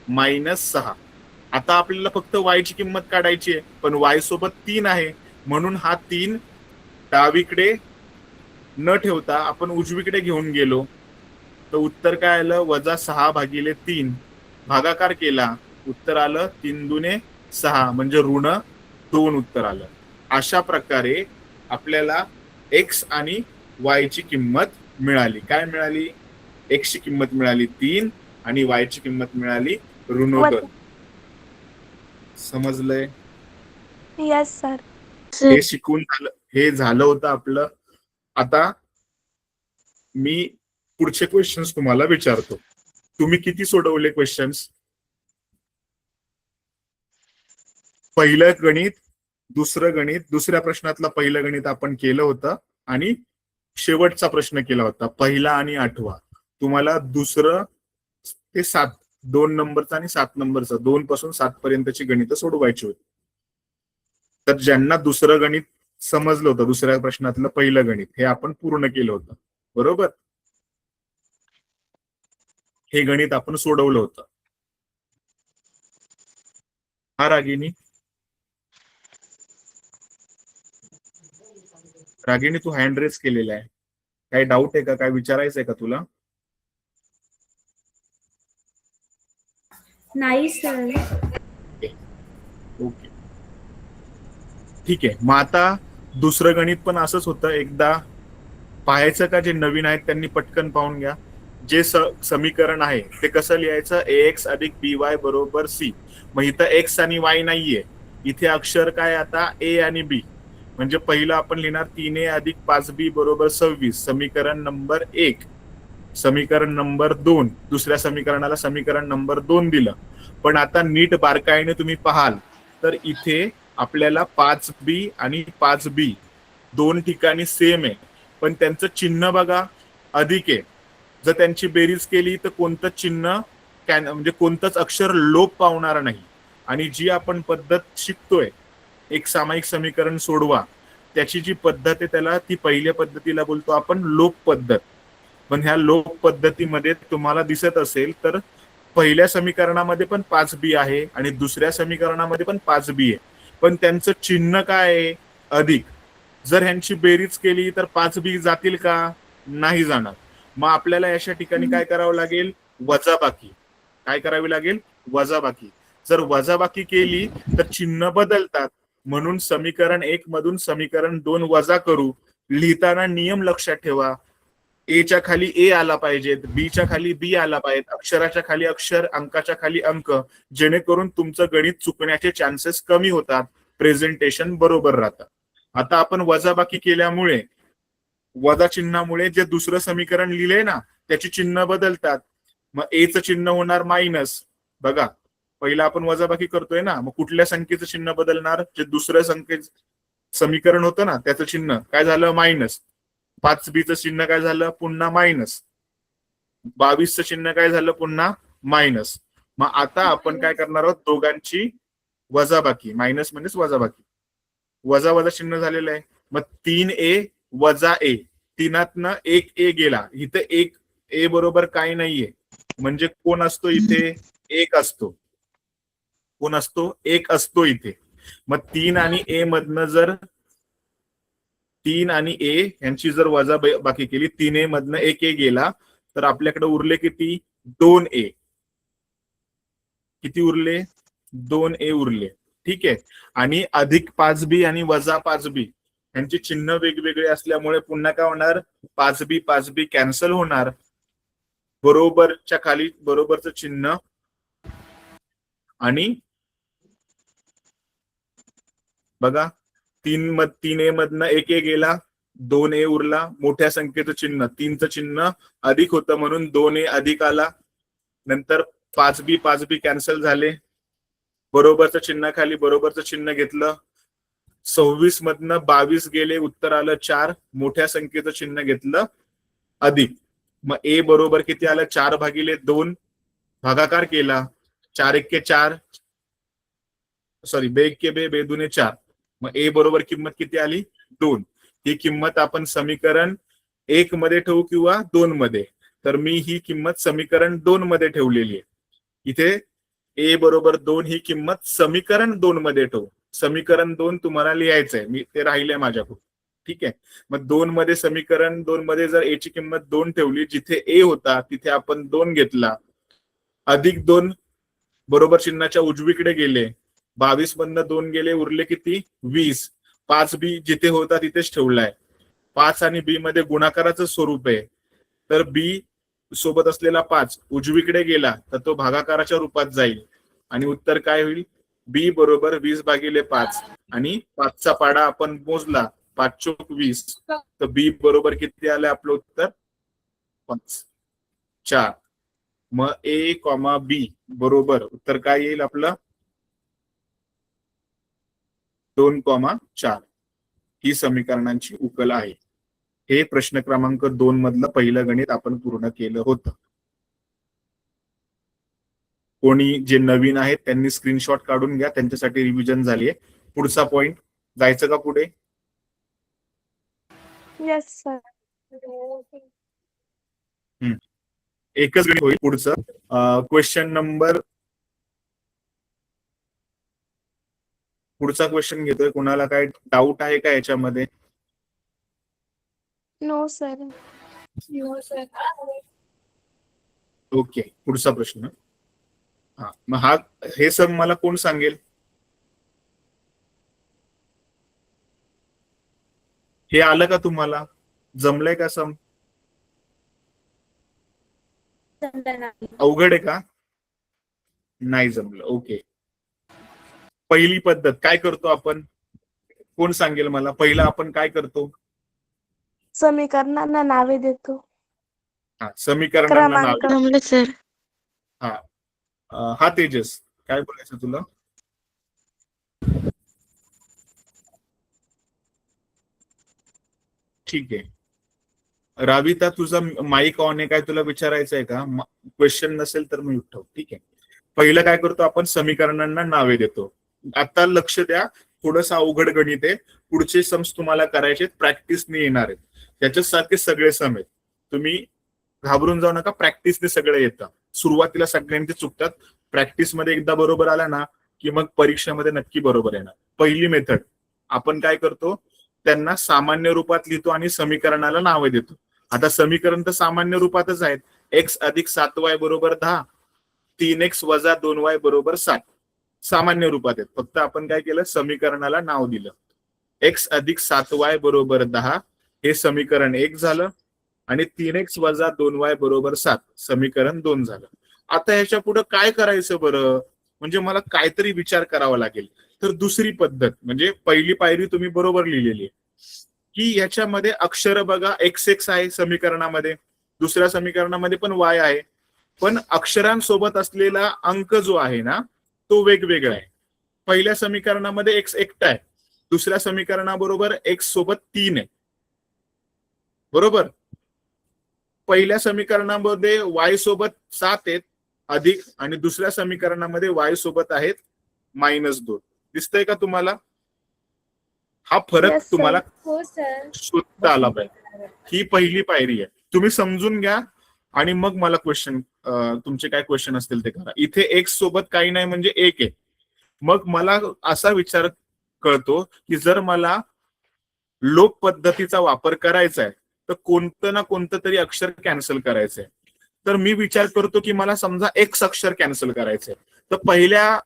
-6. आता आपल्याला फक्त y ची किंमत काढायची आहे, पण y सोबत 3 आहे म्हणून हा 3 डावीकडे न ठेवता आपण उजवीकडे घेऊन गेलो. तर उत्तर काय आलं? -6/3. भागाकार केला, उत्तर आलं 3 दुने 6 म्हणजे -2 उत्तर आलं. अशा प्रकारे आपल्याला x आणि y ची किंमत मिळाली. काय मिळाली? x ची किंमत मिळाली 3 आणि y ची किंमत मिळाली -2. समजलंय? Yes sir. हे शिकून झालं, हे झालं होतं आपलं. आता मी पुढचे क्वेश्चन्स तुम्हाला विचारतो. तुम्ही किती सोडवले क्वेश्चन्स? पहिलं गणित, दुसरं गणित, दुसऱ्या प्रश्नातलं पहिलं गणित आपण केलं होतं आणि शेवटचा प्रश्न केला होता, पहिला आणि 8वा. तुम्हाला दुसरं ते 7, 2 नंबरचा आणि 7 नंबरचा, 2 पासून 7 पर्यंतची गणितं सोडवायची होती. तर ज्यांना दुसरं गणित समजलं होतं, दुसऱ्या प्रश्नातलं पहिलं गणित, हे आपण पूर्ण केलं होतं, बरोबर? हे गणित आपण सोडवलं होतं. हा रागिनी, रागिनी तू हँड रेस केलेला आहे, काही डाऊट आहे का? काय विचारायचंय का तुला? नाही सर. ओके, ठीक आहे. मग आता दुसरं गणित पण असंच होतं. एकदा पाहायचं का? जे नवीन आहेत त्यांनी पटकन पाहून घ्या. जे समीकरण आहे ते कसं लिहायचं? ax अधिक by बरोबर c. मग इथं x आणि y नाहीये, इथे अक्षर काय आता? a आणि b. म्हणजे पहिलं आपण लिहिणार 3a अधिक 5b बरोबर 26, समीकरण नंबर 1. समीकरण नंबर 2, दुसऱ्या समीकरणाला समीकरण नंबर 2 दिलं. पण आता नीट बारकाईने तुम्ही पाहाल तर इथे आपल्याला 5b आणि 5b दोन ठिकाणी सेम आहे, पण त्यांचं चिन्ह बघा अधिक आहे. जर त्यांची बेरीज केली तर कोणतं चिन्ह म्हणजे कोणतंच अक्षर लोप पावणार नाही. आणि जी आपण पद्धत शिकतोय, एक सामायिक समीकरण सोडवा, त्याची जी पद्धत आहे त्याला, ती पहिल्या पद्धतीला बोलतो आपण लोप पद्धत. पण ह्या लोप पद्धतीमध्ये तुम्हाला दिसत असेल तर पहिल्या समीकरणामध्ये पण 5b आहे आणि दुसऱ्या समीकरणामध्ये पण 5b आहे, पण त्यांचं चिन्ह काय आहे? अधिक. जर ह्यांची बेरीज केली तर 5b जातील का? नाही जाणार. मग आपल्याला अशा ठिकाणी काय करावं लागेल? वजाबाकी. काय करावी लागेल? वजाबाकी. जर वजाबाकी केली तर चिन्ह बदलतात, म्हणून समीकरण 1 मधून समीकरण 2 वजा करू. लिहिताना नियम लक्षात ठेवा, ए च्या खाली ए आला पाहिजेत, बी च्या खाली बी आला पाहिजेत, अक्षराच्या खाली अक्षर, अंकाच्या खाली अंक, जेणेकरून तुमचं गणित चुकण्याचे चान्सेस कमी होतात, प्रेझेंटेशन बरोबर राहतं. आता आपण वजाबाकी केल्यामुळे, वजा चिन्हामुळे जे दुसरं समीकरण लिहिलंय ना त्याची चिन्ह बदलतात. मग ए चं चिन्ह होणार मायनस. बघा, पहिला आपण वजाबाकी करतोय ना, मग कुठल्या संख्येचं चिन्ह बदलणार? जे दुसऱ्या संख्येचं समीकरण होतं ना त्याचं चिन्ह काय झालं? मायनस. 5b चं चिन्ह काय झालं? पुन्हा मायनस. 22चं चिन्ह काय झालं? पुन्हा मायनस. मग आता आपण काय करणार आहोत? दोघांची वजाबाकी. मायनस म्हणजेच वजाबाकी. वजा वजा चिन्ह झालेलं आहे. मग 3a वजा a, 3तनं 1a गेला. इथे 1a बरोबर काय नाहीये, म्हणजे कोण असतो इथे? 1 असतो. कोण असतो? 1 असतो इथे. मग 3 आणि ए मधनं जर 3 आणि ए यांची जर वजा बाकी केली, 3 ए मधनं 1 ए गेला, तर आपल्याकडे उरले किती? 2 ए. किती उरले? 2 ए उरले. ठीक आहे. आणि अधिक 5 बी आणि वजा 5 बी यांची चिन्ह वेगवेगळे असल्यामुळे पुन्हा काय होणार? 5 बी कॅन्सल होणार. बरोबरच्या खाली बरोबरचं चिन्ह आणि बघा 3 ए मधनं 1 ए गेला, 2 ए उरला. मोठ्या संख्येचं चिन्ह 3चं चिन्ह अधिक होतं म्हणून 2 ए अधिक आला. नंतर 5 बी कॅन्सल झाले. बरोबरचं चिन्ह खाली बरोबरचं चिन्ह घेतलं. 26 मधनं 22 गेले, उत्तर आलं 4. मोठ्या संख्येचं चिन्ह घेतलं अधिक. मग ए बरोबर किती आलं? 4/2. भागाकार केला. 4 एक्के 4, सॉरी बे एक्के बे, बे दुने 4. मग ए बरोबर किंमत किती आली? 2. ही किंमत आपण समीकरण 1 मध्ये ठेवू किंवा 2 मध्ये. तर मी ही किंमत समीकरण 2 मध्ये ठेवलेली आहे. इथे ए बरोबर 2 ही किंमत समीकरण 2 मध्ये ठेवू. समीकरण 2 तुम्हाला लिहायचंय, मी ते राहिलंय माझ्याकडून. ठीक आहे. मग 2 मध्ये समीकरण 2 मध्ये जर ए ची किंमत 2 ठेवली, जिथे ए होता तिथे आपण 2 घेतला. अधिक 2 बरोबर चिन्हाच्या उजवीकडे गेले. 22 मधनं 2 गेले, उरले किती? 20. 5 बी जिथे होता तिथेच ठेवलाय. 5 आणि बी मध्ये गुणाकाराचं स्वरूप आहे, तर बी सोबत असलेला 5 उजवीकडे गेला तर तो भागाकाराच्या रूपात जाईल आणि उत्तर काय होईल? बी बरोबर 20/5. आणि 5चा पाडा आपण मोजला, 5 चोक 20, तर बी बरोबर किती आलं आपलं उत्तर? 5, 4. मग ए कॉमा बी बरोबर उत्तर काय येईल आपलं? 2,4. ही समीकरणांची उकल आहे. हे प्रश्न क्रमांक 2 मधलं पहिलं गणित आपण पूर्ण केलं होतं. कोणी जे नवीन आहेत त्यांनी स्क्रीनशॉट काढून घ्या, त्यांच्यासाठी रिव्हिजन झालीये. पुढचा पॉइंट जायचं का पुढे? Yes sir. एकच गणित होईल पुढचं. क्वेश्चन नंबर, पुढचा क्वेश्चन घेतोय. कोणाला काय डाऊट आहे का याच्यामध्ये? No sir. ओके, पुढचा प्रश्न. हा, मग हे सम मला कोण सांगेल? हे आलं का तुम्हाला? जमलंय का सम? अवघड आहे का? नाही जमलं. ओके. पहिली पद्धत काय करतो आपण? कोण सांगेल मला? पहिला आपण काय करतो? समीकरणांना नावे देतो. हा, समीकरणांना नाव. क्रमांक. सर. हा तेजस, काय बोलायचं तुला? ठीक आहे. राविता, तुझा माईक ऑन आहे काय? तुला विचारायचं आहे का? क्वेश्चन नसेल तर मी उठव. ठीक आहे. पहिलं काय करतो आपण? समीकरणांना नावे देतो. आता लक्ष द्या, थोडंसं अवघड गणित आहे. पुढचे सम्स तुम्हाला करायचे प्रॅक्टिसने येणार आहेत. त्याच्यासारखे सगळे सम आहेत. तुम्ही घाबरून जाऊ नका, प्रॅक्टिसने सगळे येतं. सुरुवातीला सगळ्यांचे चुकतात. प्रॅक्टिसमध्ये एकदा बरोबर आला ना की मग परीक्षेमध्ये नक्की बरोबर येणार. पहिली मेथड आपण काय करतो? त्यांना सामान्य रूपात लिहितो आणि समीकरणाला नावे देतो. आता समीकरण तर सामान्य रूपातच आहेत. x अधिक 7y बरोबर 10, 3x वजा 2y बरोबर 7 सामान्य रूपात आहेत. फक्त आपण काय केलं? समीकरणाला नाव दिलं. x अधिक 7y बरोबर 10 हे समीकरण 1 झालं आणि 3x वजा 2y बरोबर 7 समीकरण 2 झालं. आता ह्याच्या पुढे काय करायचं बरं? म्हणजे मला काहीतरी विचार करावा लागेल. तर दुसरी पद्धत म्हणजे पहिली पायरी तुम्ही बरोबर लिहिलेली आहे की ह्याच्यामध्ये अक्षर बघा, x आहे समीकरणामध्ये, दुसऱ्या समीकरणामध्ये पण y आहे, पण अक्षरांसोबत असलेला अंक जो आहे ना तो वेगवेगळा आहे. पहिल्या समीकरणामध्ये x एकटा आहे, दुसऱ्या समीकरणाबरोबर x सोबत 3 आहे. बरोबर. पहिल्या समीकरणामध्ये y सोबत 7 आहेत अधिक, आणि दुसऱ्या समीकरणामध्ये y सोबत आहेत -2. दिसतंय का तुम्हाला? हा फरक Yes, sir. तुम्हाला हो सर. शोधता आला पाहिजे. ही पहिली पायरी आहे. तुम्ही समजून घ्या आणि मग मला क्वेश्चन, तुमचे काय क्वेश्चन असतील ते करा. इथे x सोबत काही नाही म्हणजे 1 आहे. मग मला असा विचार कळतो की जर मला लोप पद्धतीचा वापर करायचा आहे तर कोणतं ना कोणतं तरी अक्षर कॅन्सल करायचंय. तर मी विचार करतो की मला समजा एक्स अक्षर कॅन्सल करायचंय, तर पहिल्या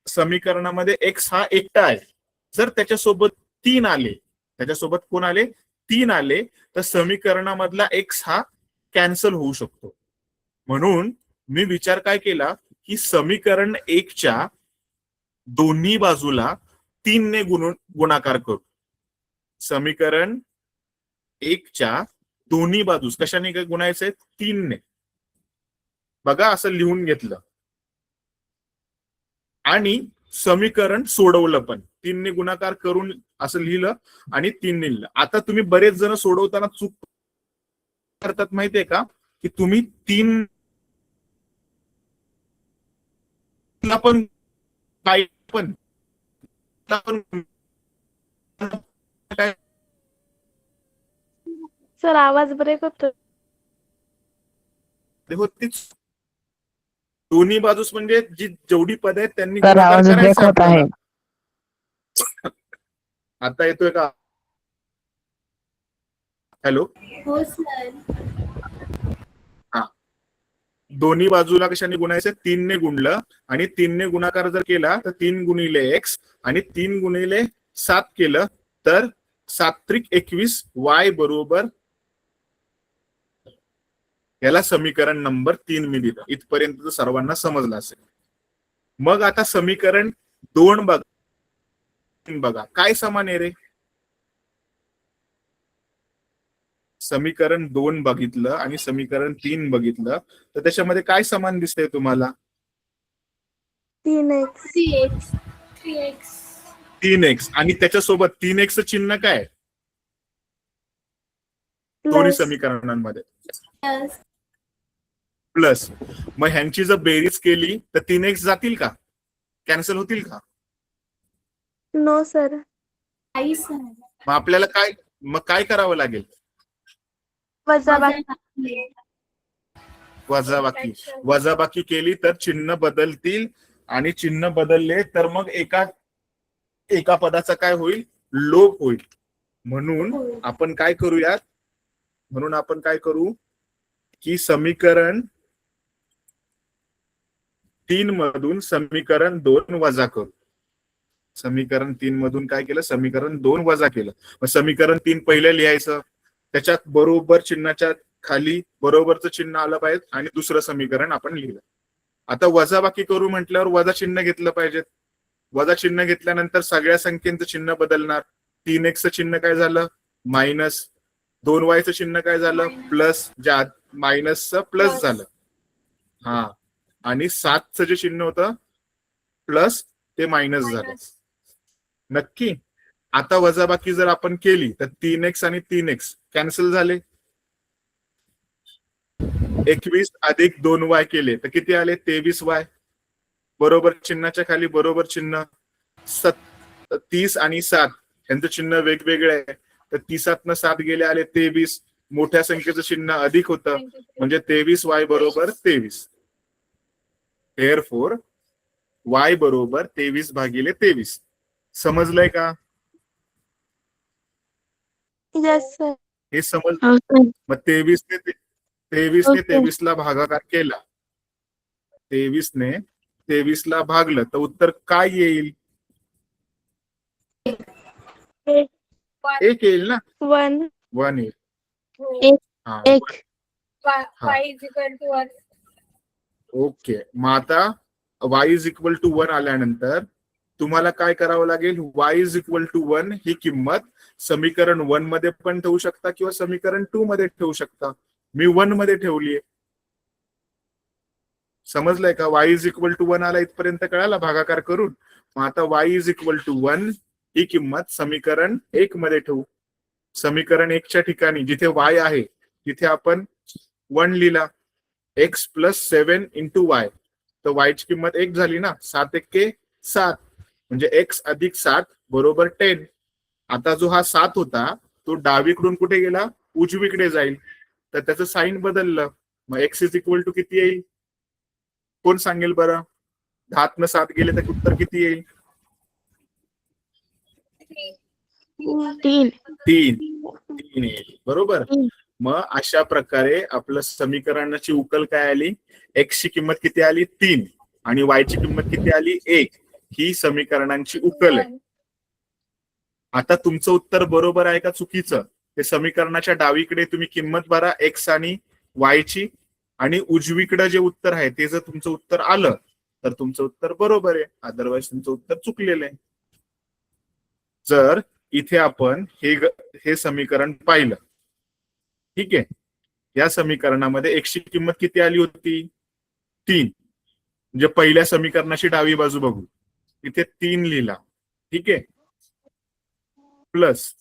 समीकरणामध्ये एक्स हा एकटा आहे. जर त्याच्यासोबत 3 आले, त्याच्यासोबत कोण आले? 3 आले, तर समीकरणामधला एक्स हा कॅन्सल होऊ शकतो. म्हणून मी विचार काय केला की समीकरण 1च्या दोन्ही बाजूला 3 ने गुणाकार करू. समीकरण 1च्या दोन्ही बाजूस कशाने गुणायचंय? 3 ने. बघा असं लिहून घेतलं आणि समीकरण सोडवलं पण 3 ने गुणाकार करून असं लिहिलं आणि 3 ने लिहिलं. आता तुम्ही बरेच जण सोडवताना चूक करतात माहितीये का, की तुम्ही 3 पण काय पण सर आवाज ब्रेक होतो. होतीच. दोन्ही बाजूस म्हणजे जी जेवढी पद आहेत त्यांनी सर गुणाकार आवाज ब्रेक करायचा होत आहे. आपल्याला. आता येतोय का? हॅलो. हो सर. हा, दोन्ही बाजूला कशाने गुणायचं? 3 ने गुणलं आणि 3 ने गुणाकार जर केला तर 3 गुणिले एक्स आणि 3 गुणिले 7 केलं तर 7×21 y बरोबर. याला समीकरण नंबर 3 मी दिलं. इथपर्यंत सर्वांना समजलं असेल. मग आता समीकरण 2 बघा काय समान आहे रे. समीकरण 2 बघितलं आणि समीकरण 3 बघितलं तर त्याच्यामध्ये काय समान दिसतंय तुम्हाला? 3x. 3x आणि त्याच्यासोबत 3x चिन्ह काय दोन्ही प्लस. समीकरणांमध्ये? प्लस. मग ह्यांची जर बेरीज केली तर 3x जातील का? कॅन्सल होतील का? No sir. मग आपल्याला काय करावं लागेल? वजाबाकी. वजाबाकी केली तर चिन्ह बदलतील आणि चिन्ह बदलले तर मग एका पदाचा काय होईल? लोप होईल. म्हणून आपण काय करू की समीकरण 3 मधून समीकरण 2 वजा करू. समीकरण 3 मधून काय केलं? समीकरण 2 वजा केलं. मग समीकरण 3 पहिले लिहायचं, त्याच्यात बरोबर चिन्हाच्या खाली बरोबरचं चिन्ह आलं पाहिजे आणि दुसरं समीकरण आपण लिहिलं. आता वजाबाकी करू म्हटल्यावर वजा चिन्ह घेतलं पाहिजे. वजा चिन्ह घेतल्यानंतर सगळ्या संख्येचं चिन्ह बदलणार. 3x चिन्ह काय झालं? मायनस. 2y चिन्ह काय झालं? प्लस. ज्या मायनसचं प्लस झालं. हा, आणि 7चं जे चिन्ह होतं प्लस ते मायनस झालं. नक्की. आता वजाबाकी जर आपण केली तर 3x आणि 3x कॅन्सल झाले. 21 अधिक 2y केले तर किती आले? 23y. बरोबर चिन्हाच्या खाली बरोबर चिन्ह. 30 आणि 7 यांचं चिन्ह वेगवेगळे आहे, तर 30तनं 7 गेले आले 23. मोठ्या संख्येचं चिन्ह अधिक होतं म्हणजे 23y बरोबर 23. Therefore y बरोबर 23/23. समजलंय का? Yes sir. हे समजलं. मग 23 ने 23 ला भागाकार केला. 23 ने 23 ला भागलं तर उत्तर काय येईल? 1 येईल ना. 1 येईल. हा, ओके. मग आता y=1 आल्यानंतर तुम्हाला काय करावं लागेल? y=1 ही किंमत समीकरण 1 मध्ये पण ठेवू शकता किंवा समीकरण 2 मध्ये ठेवू शकता. मी 1 मध्ये ठेवलीये. समजलंय का? y=1 आला इथपर्यंत कळाला भागाकार करून. मग आता y=1 ही किंमत समीकरण 1 मध्ये ठेवू. समीकरण 1च्या ठिकाणी जिथे y आहे तिथे आपण 1 लिहिला. x + 7 × y. तर y ची किंमत 1 झाली ना. 7×1 7 म्हणजे x + 7 बरोबर 10. आता जो हा 7 होता तो डावीकडून कुठे गेला? उजवीकडे जाईल. तर त्याचं साइन बदललं. मग x किती येईल? कोण सांगेल बरं? 10 7 गेले तर उत्तर किती येईल? 3. 3 येईल. बरोबर. हम्म. मग अशा प्रकारे आपलं समीकरणाची उकल काय आली? एक्स ची किंमत किती आली? 3 आणि वाय ची किंमत किती आली? 1. ही समीकरणांची उकल आहे. आता तुमचं उत्तर बरोबर आहे का चुकीचं ते समीकरणाच्या डावीकडे तुम्ही किंमत भरा एक्स आणि वाय ची, आणि उजवीकडे जे उत्तर आहे ते जर तुमचं उत्तर आलं तर तुमचं उत्तर बरोबर आहे, अदरवाईज तुमचं उत्तर चुकलेलं आहे. जर इथे आपण हे समीकरण पाहिलं, ठीक आहे, या समीकरणामध्ये एक्स ची किंमत किती आली होती? 3. म्हणजे पहिल्या समीकरणाची डावी बाजू बघू, इथे 3 लिहिला, ठीक आहे, प्लस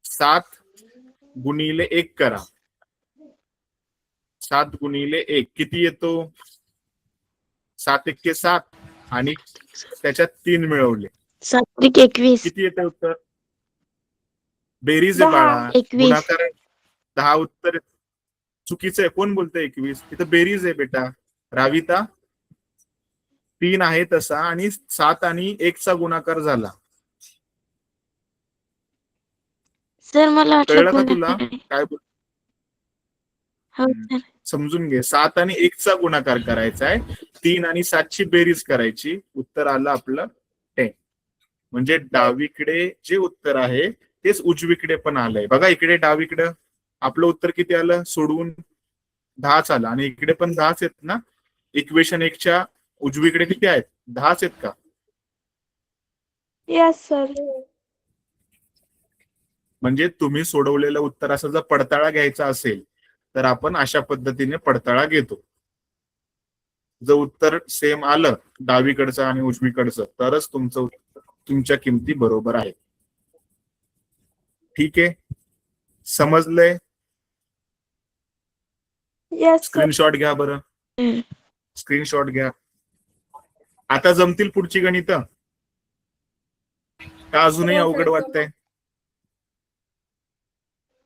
7 गुणिले 1 करा. 7 गुणिले 1 किती येतो? 7 1 7 आणि त्याच्यात 3 मिळवले 7 21. किती येते उत्तर? बेरीज आहे 10. बाळा, 21. गुणाकार 10 उत्तर चुकीचं आहे. कोण बोलतंय 21? इथं बेरीज आहे बेटा. राविता 3 आहे तसा आणि 7 आणि 1 चा गुणाकार झाला. सर मला कळलं वाटलं का तुला गुन्हा. काय हो सर. समजून घे. 7 आणि 1 चा गुणाकार करायचा आहे, 3 आणि 7 ची बेरीज करायची. उत्तर आलं आपलं 10. म्हणजे डावीकडे जे उत्तर आहे तेच उजवीकडे पण आलंय. बघा इकडे डावीकडे आपलं उत्तर किती आलं? सोडवून 10च आलं आणि इकडे पण 10च आहेत ना. इक्वेशन 1 च्या उजवीकडे किती आहेत? 10च आहेत का? Yes sir. म्हणजे तुम्ही सोडवलेलं उत्तराचा जर पडताळा घ्यायचा असेल तर आपण अशा पद्धतीने पडताळा घेतो. जर उत्तर सेम आलं डावीकडचं आणि उजवीकडचं तरच तुमच्या किमती बरोबर आहेत. ठीक आहे, समजलंय? Yes sir. स्क्रीनशॉट घ्या बरं, स्क्रीनशॉट घ्या. आता जमतील पुढची गणित का अजूनही अवघड वाटतंय?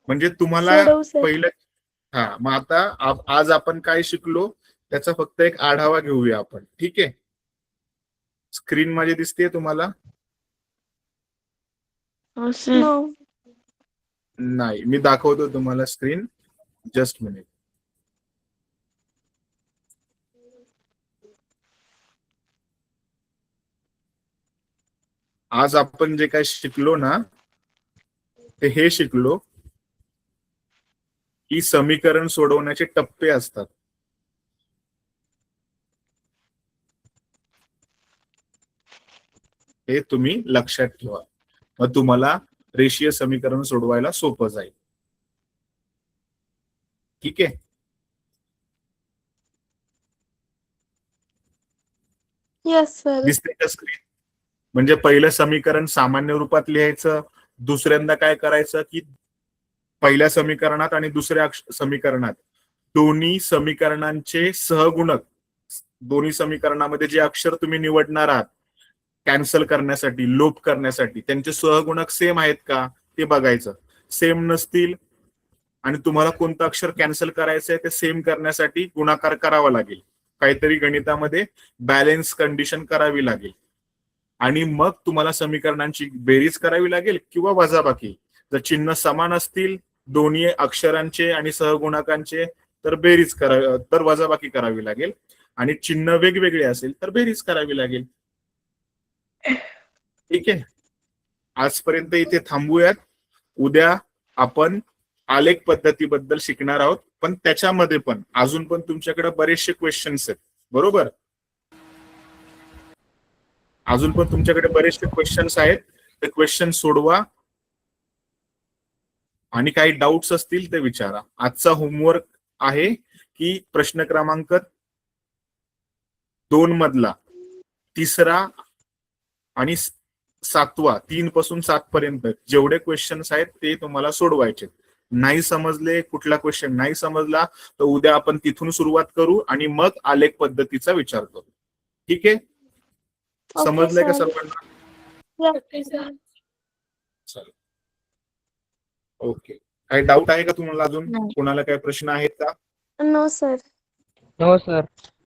म्हणजे तुम्हाला सोडवू सर. पहिलं मग आता आज आपण काय शिकलो त्याचा फक्त एक आढावा घेऊया आपण. ठीक आहे, स्क्रीन माझी दिसते तुम्हाला? हो सर. नो. नाही, मी दाखवतो तुम्हाला स्क्रीन. Just minute. आज आपण जे काय शिकलो ना ते हे शिकलो की समीकरण सोडवण्याचे टप्पे असतात. हे तुम्ही लक्षात ठेवा, मग तुम्हाला रेषीय समीकरण सोडवायला सोपं जाईल. ठीक आहे, येस सर. दिसते का स्क्रीन? म्हणजे पहिलं समीकरण सामान्य रूपात लिहायचं, दुसऱ्यांदा काय करायचं की पहिल्या समीकरणात आणि दुसऱ्या समीकरणात दोन्ही समीकरणांचे सहगुणक, दोन्ही समीकरणामध्ये जे अक्षर तुम्ही निवडणार आहात कॅन्सल करण्यासाठी, लोप करण्यासाठी, त्यांचे सहगुणक सेम आहेत का ते बघायचं. सेम नसतील आणि तुम्हाला कोणतं अक्षर कॅन्सल करायचंय ते सेम करण्यासाठी गुणाकार करावा लागेल. काहीतरी गणितामध्ये बॅलेन्स कंडिशन करावी लागेल आणि मग तुम्हाला समीकरणांची बेरीज करावी लागेल किंवा वजाबाकी. जर चिन्ह समान असतील दोन्ही अक्षरांचे आणि सहगुणकांचे तर बेरीज तर वजाबाकी करावी लागेल, आणि चिन्ह वेगवेगळे असेल तर बेरीज करावी लागेल. ठीक आहे, आजपर्यंत इथे थांबूयात. उद्या आपण आलेख पद्धतीबद्दल शिकणार आहोत, पण त्याच्यामध्ये पण अजून पण तुमच्याकडे बरेचसे क्वेश्चन्स आहेत. बरोबर, अजून पण तुमच्याकडे बरेचसे क्वेश्चन्स आहेत. ते क्वेश्चन सोडवा आणि काही डाऊट्स असतील ते विचारा. आजचा होमवर्क आहे की प्रश्न क्रमांक 2 मधला 3रा आणि 7वा, 3 पासून 7 पर्यंत जेवढे क्वेश्चन्स आहेत ते तुम्हाला सोडवायचे. नाही समजले, कुठला क्वेश्चन नाही समजला तर उद्या आपण तिथून सुरुवात करू आणि मग आलेख पद्धतीचा विचार करू. ठीक आहे, समजलंय का सर. सर्वांना? Yes sir. चालेल, ओके. काही डाऊट आहे का तुम्हाला अजून? नाही. कोणाला काही प्रश्न आहेत का? No sir. हो सर.